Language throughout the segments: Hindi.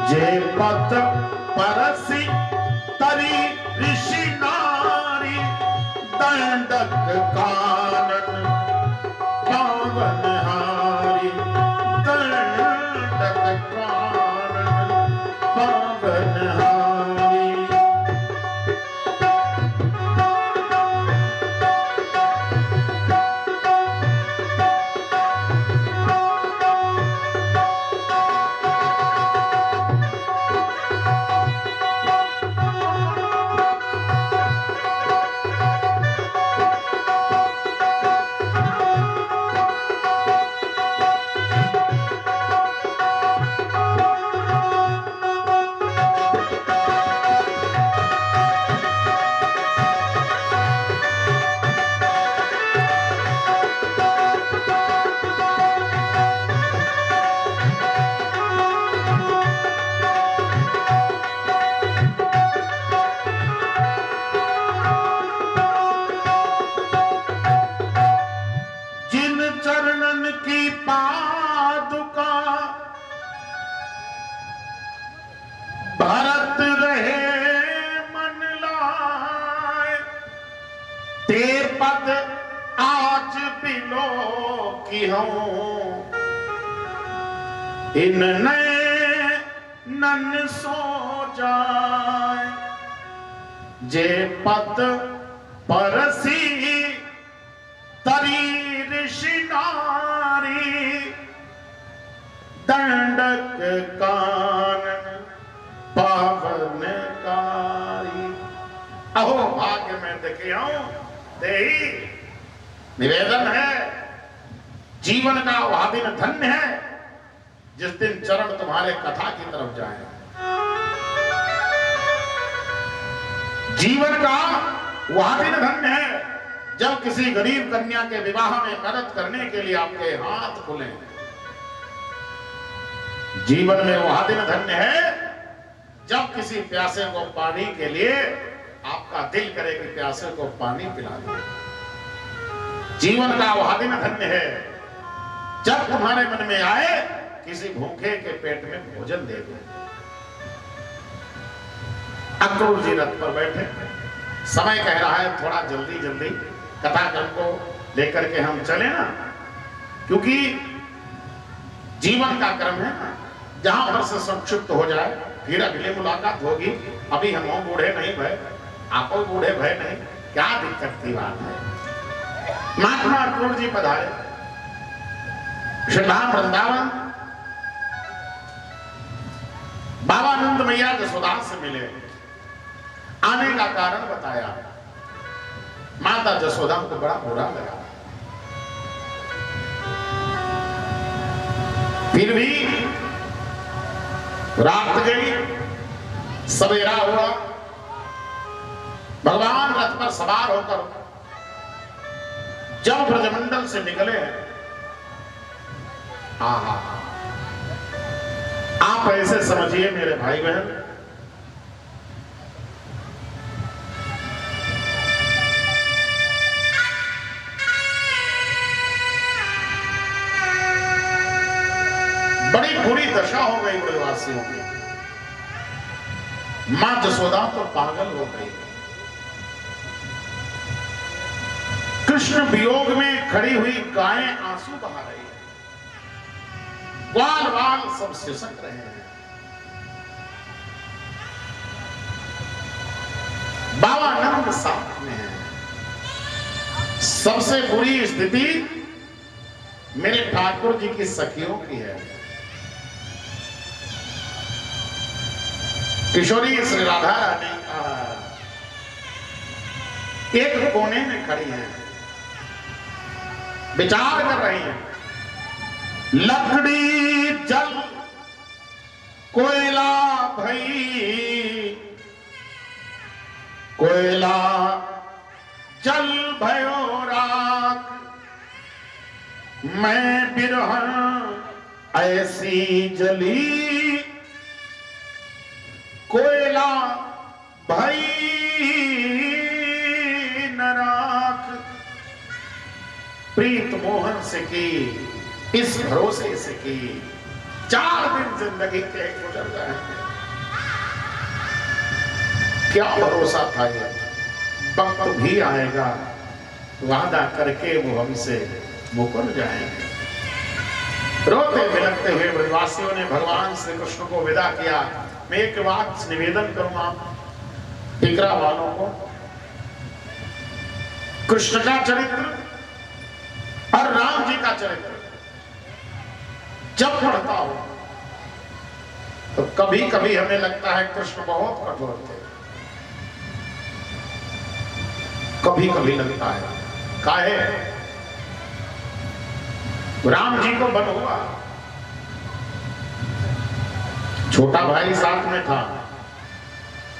जे पत परसी तरी ऋषि नारी दंडक कानन पावन हारी दंडक कानन पावन हारी। भरत रहे मन लाए ते पद आज बिलो की हूं इन नए नन सो जाए। जे पद परसी तरी ऋषि नारी दंडक कानन पावन कारी। अहो भाग्य में देखे आऊं देही निवेदन है, जीवन का वह दिन धन्य है जिस दिन चरण तुम्हारे कथा की तरफ जाए। जीवन का वह दिन धन्य है जब किसी गरीब कन्या के विवाह में मदद करने के लिए आपके हाथ खुले। जीवन में वह दिन धन्य है जब किसी प्यासे को पानी के लिए आपका दिल करे कि प्यासे को पानी पिला दे। जीवन का वह दिन धन्य है जब तुम्हारे मन में आए किसी भूखे के पेट में भोजन दे दो। अक्रूर जी रथ पर बैठे, समय कह रहा है थोड़ा जल्दी जल्दी कथाक्रम को लेकर के हम चले ना, क्योंकि जीवन का क्रम है ना, जहां पर से संक्षिप्त हो जाए फिर अगली मुलाकात होगी। अभी हम बूढ़े नहीं भय, आप बूढ़े भय नहीं, क्या दिक्कत की बात है। महात्मा अक्रूर जी पधारे श्रीधाम वृंदावन, बाबा नंद मैया जसोदा से मिले। आने का कारण बताया, माता जसोदा को बड़ा बुरा लगा, फिर भी रात गई, सवेरा हुआ, भगवान रथ पर सवार होकर जब ब्रजमंडल से निकले, आहा, आप ऐसे समझिए मेरे भाई बहन, बड़ी बुरी दशा हो गई ब्रजवासियों की। मां जसोदा तो पागल हो गई। कृष्ण वियोग में खड़ी हुई गायें आंसू बहा रही है, ग्वाल वाल सब सिसक रहे हैं। बाबा नंद साथ में है। सबसे बुरी स्थिति मेरे ठाकुर जी की सखियों की है। किशोरी श्री राधा रानी एक कोने में खड़ी है, विचार कर रही है। लकड़ी जल कोयला भई कोयला जल भयो राख, मैं बिरह ऐसी जली, कोयला भई न राख। प्रीत मोहन से की, इस भरोसे से की, 4 दिन जिंदगी के गुजर जाएंगे। क्या भरोसा था ये, वक्त भी आएगा वादा करके वो हमसे मुकर जाएंगे। रोते बिलखते हुए ब्रजवासियों ने भगवान श्री कृष्ण को विदा किया। मैं एक बात निवेदन करूंगा टिकरा वालों को, कृष्ण का चरित्र और राम जी का चरित्र जब पढ़ता हो तो कभी कभी हमें लगता है कृष्ण बहुत कठोर थे, कभी कभी लगता है काहे राम जी को बन हुआ, छोटा भाई साथ में था,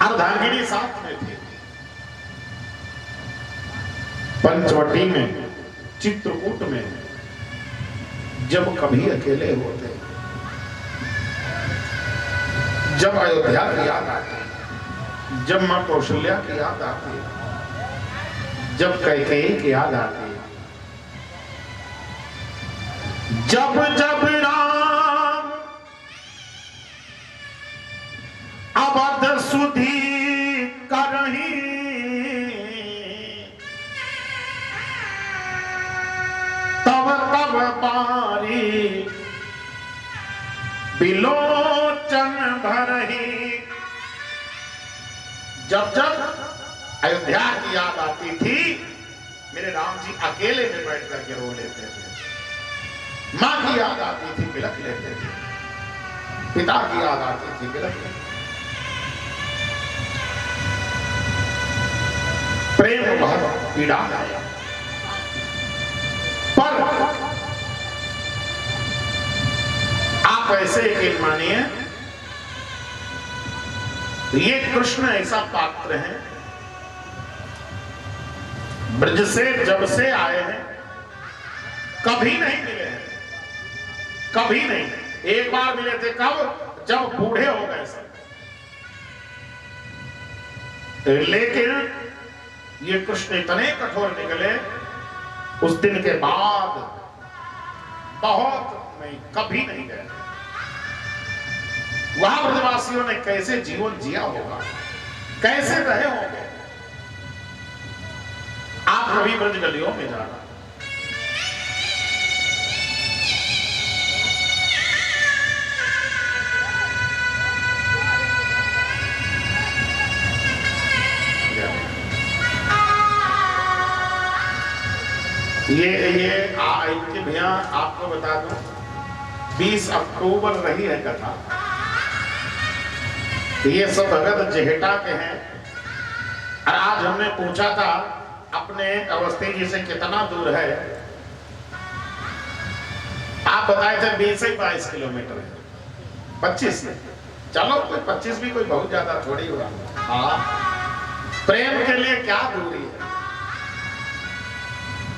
अर्धांगिनी साथ में थी, पंचवटी में, चित्रकूट में जब कभी अकेले होते, जब अयोध्या की याद आती, जब मां कौशल्या की याद आती, जब कैकेयी की याद आती, जब जब राम अवध सुधी करही, तब तब बारी बिलोचन भरही। जब जब अयोध्या की याद आती थी, मेरे राम जी अकेले में बैठ करके रो लेते थे। मां की याद आती थी, बिलख लेते थे। पिता की याद आती थी, बिलख लेते थे। प्रेम बहुत पीड़ा आया, पर आप ऐसे यकीन मानिए, ये कृष्ण ऐसा पात्र है, ब्रज से जब से आए हैं कभी नहीं मिले हैं, कभी नहीं। एक बार मिले थे, कब? जब बूढ़े हो गए सब। लेकिन ये कृष्ण इतने कठोर निकले, उस दिन के बाद बहुत नहीं, कभी नहीं गए। वहां ब्रजवासियों ने कैसे जीवन जिया होगा, कैसे रहे होंगे। आप कभी ब्रज गलियों में जाना, ये भैया आपको बता दूं, 20 अक्टूबर रही है कथा। ये सब भगत जेहटा के हैं। और आज हमने पूछा था अपने अवस्थी जी से कितना दूर है, आप बताए थे 20-22 किलोमीटर है, 25 में। चलो कोई 25 भी कोई बहुत ज्यादा थोड़ी हुआ। हाँ, प्रेम के लिए क्या दूरी है।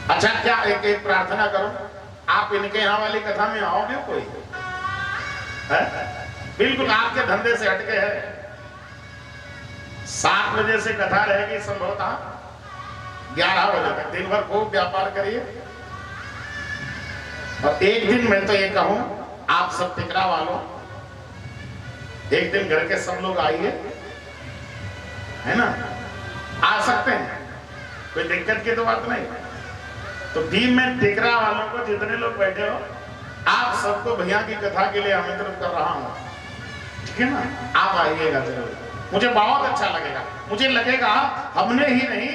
अच्छा, क्या एक प्रार्थना करो, आप इनके यहाँ वाली कथा में आओगे कोई है? बिल्कुल आपके धंधे से हटके है। 7 बजे से कथा रहेगी संभवतः 11 बजे तक। दिन भर खूब व्यापार करिए। और एक दिन मैं तो ये कहूं, आप सब टिकरा वालों एक दिन घर के सब लोग आइए, है ना, आ सकते हैं, कोई दिक्कत की तो बात नहीं। तो दिन में टिकरा वालों को जितने लोग बैठे हो, आप सबको भैया की कथा के लिए आमंत्रित कर रहा हूं, ठीक है ना। आप आइएगा जरूर, मुझे बहुत अच्छा लगेगा। मुझे लगेगा हमने ही नहीं,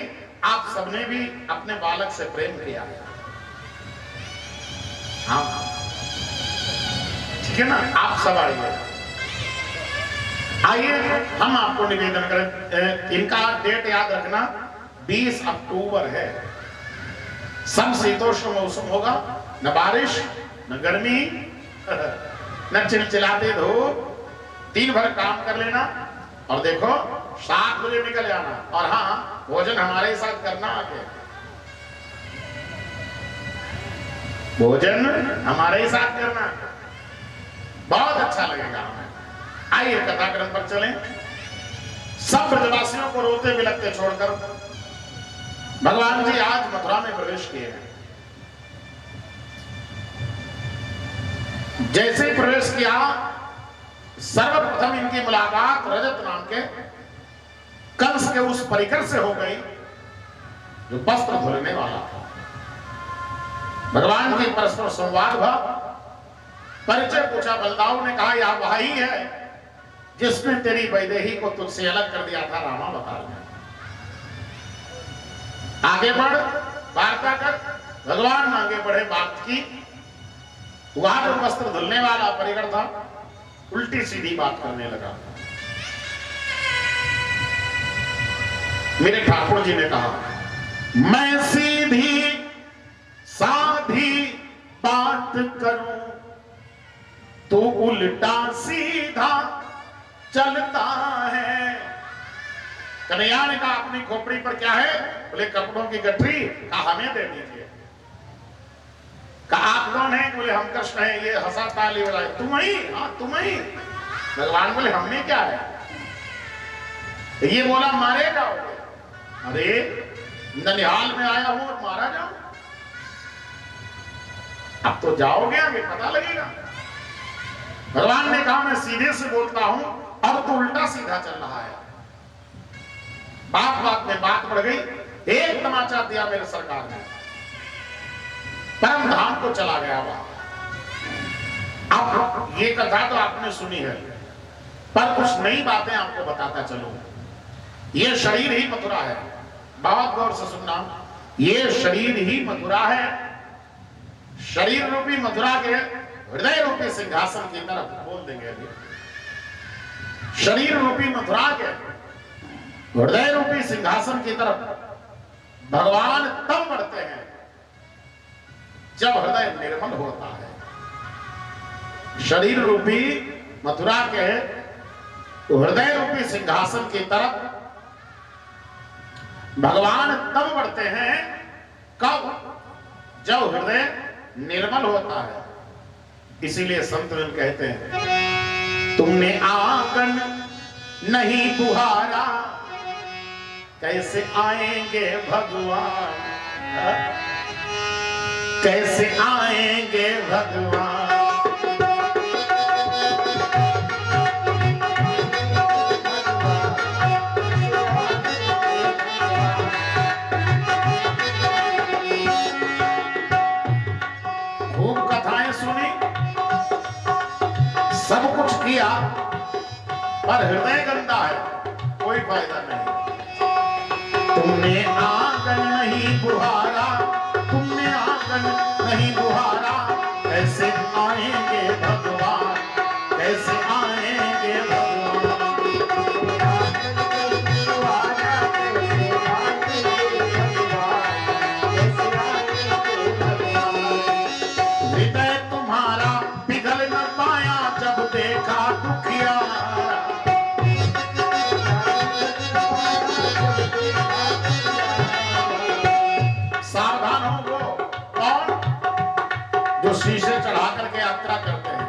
आप सबने भी अपने बालक से प्रेम किया। हाँ, ठीक है ना, आप सब आइए। आइए, हम आपको निवेदन करें, इनका डेट याद रखना, 20 अक्टूबर है। समशीतोष्ण मौसम होगा, न बारिश न गर्मी न चिलचिलाते धूप। दिन भर काम कर लेना और देखो 7 बजे निकल जाना, और हाँ भोजन हमारे ही साथ करना आके, भोजन हमारे ही साथ करना, बहुत अच्छा लगेगा हमें। आइए कथाक्रम पर चलें। सब ब्रजवासियों को रोते बिलखते छोड़कर भगवान जी आज मथुरा में प्रवेश किए हैं। जैसे ही प्रवेश किया, सर्वप्रथम इनकी मुलाकात रजत नाम के कंस के उस परिकर से हो गई जो वस्त्र धुलने वाला था। भगवान की परस्पर संवाद हुआ, परिचय पूछा। बलदाऊ ने कहा यह वही है जिसने तेरी वैदेही को तुझसे अलग कर दिया था, रामा बता रहे। आगे बढ़, वार्ता कर। भगवान आगे बढ़े, बात की। वहां जो वस्त्र धुलने वाला परिकर था उल्टी सीधी बात करने लगा। मेरे ठाकुर जी ने कहा मैं सीधी साधी बात करूं, तो उल्टा सीधा चलता है। कन्हैया ने कहा अपनी खोपड़ी पर क्या है? बोले कपड़ों की गठरी। कहा हमें दे दीजिए। कहा आप कौन है? बोले हम कृष्ण हैं। ये हंसा ताली बजाए, तुम ही? हाँ तुम ही। भगवान बोले हमने क्या है? ये बोला मारेगा। अरे ननिहाल में आया हूं और मारा जाऊं? अब तो जाओगे, आगे पता लगेगा। भगवान ने कहा मैं सीधे से बोलता हूं, अब तो उल्टा सीधा चल रहा है। बात बात में बात बढ़ गई। एक तमाचा दिया मेरे सरकार ने, परम धाम को चला गया वहां। अब ये कथा तो आपने सुनी है, पर कुछ नई बातें आपको बताता चलूं। ये शरीर ही मथुरा है, बहुत गौर से सुनना। ये शरीर ही मथुरा है। शरीर रूपी मथुरा के हृदय रूपी सिंहासन की तरफ बोल देंगे अभी। शरीर रूपी मथुरा के हृदय रूपी सिंहासन की तरफ भगवान तब बढ़ते हैं जब हृदय निर्मल होता है। शरीर रूपी मथुरा के हृदय रूपी सिंहासन की तरफ भगवान तब बढ़ते हैं कब? जब हृदय निर्मल होता है। इसीलिए संत कहते हैं तुमने आंगन नहीं बुहारा, कैसे आएंगे भगवान? कैसे आएंगे भगवान? खूब कथाएं सुनी, सब कुछ किया, पर हृदय गंदा है, कोई फायदा नहीं। तुमने आंगन नहीं बुहारा, तुमने आंगन नहीं बुहारा, कैसे आएंगे भगवान? कैसे आएंगे भगवान? हृदय तुम्हारा पिघल न पाया जब देखा दुखिया। सावधान हो वो कौन? जो शीशे चढ़ा करके यात्रा करते हैं।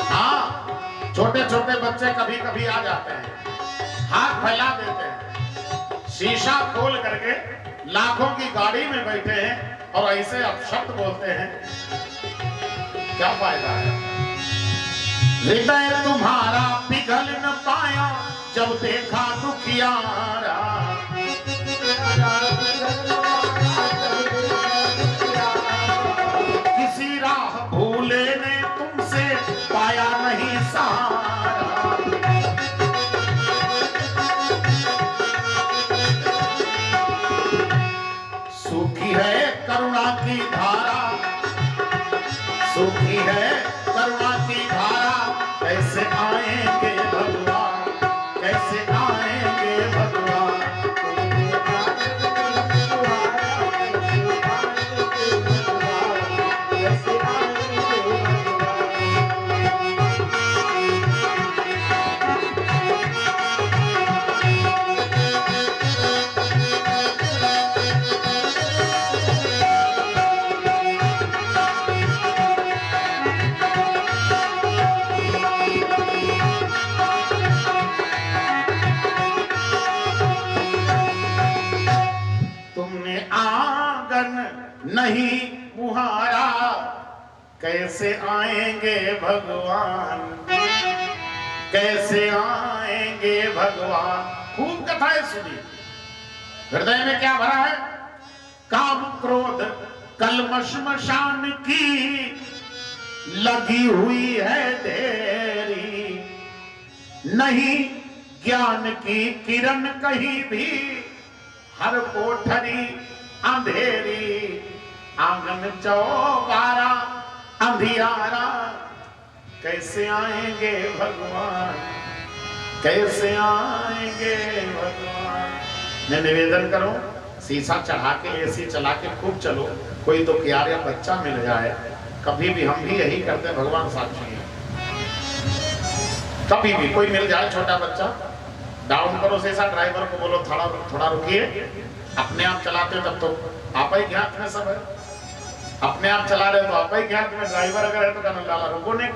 हाँ, छोटे छोटे बच्चे कभी कभी आ जाते हैं, हाथ फैला देते हैं, शीशा खोल करके लाखों की गाड़ी में बैठे हैं और ऐसे अपशब्द बोलते हैं, क्या फायदा है? हृदय तुम्हारा पिघल न पाया जब देखा दुखियारा। किसी राह भूले ने तुमसे पाया नहीं सहारा। सूखी है करुणा की धारा, सूखी है करुणा की धारा, कैसे आएंगे भगवान? कैसे आएंगे भगवान? कैसे आएंगे भगवान, कैसे आएंगे भगवान। खूब कथाएं सुनी। हृदय में क्या भरा है? काम क्रोध कलमश मशान की लगी हुई है ढेरी, नहीं ज्ञान की किरण कहीं भी, हर कोठरी अंधेरी, आंगन चौबारा अंधियारा, कैसे आएंगे भगवान, कैसे आएंगे भगवान। मैं निवेदन करूं, शीशा चढ़ा के एसी चला के खूब चलो, कोई तो प्यार या बच्चा मिल जाए। कभी भी हम भी यही करते हैं, भगवान साक्षी है। कभी भी कोई मिल जाए छोटा बच्चा, डाउन करो शीशा, ड्राइवर को बोलो थोड़ा थोड़ा रुकिए। अपने आप चलाते तब तो आप ही के हाथ में सब है, अपने आप चला रहे तो आप ही के हाथ में। ड्राइवर अगर है तो कहना लाला रुको ने,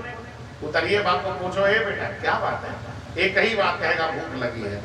उतरिए, बाप को पूछो, ए बेटा क्या बात है, एक ही बात कहेगा भूख लगी है।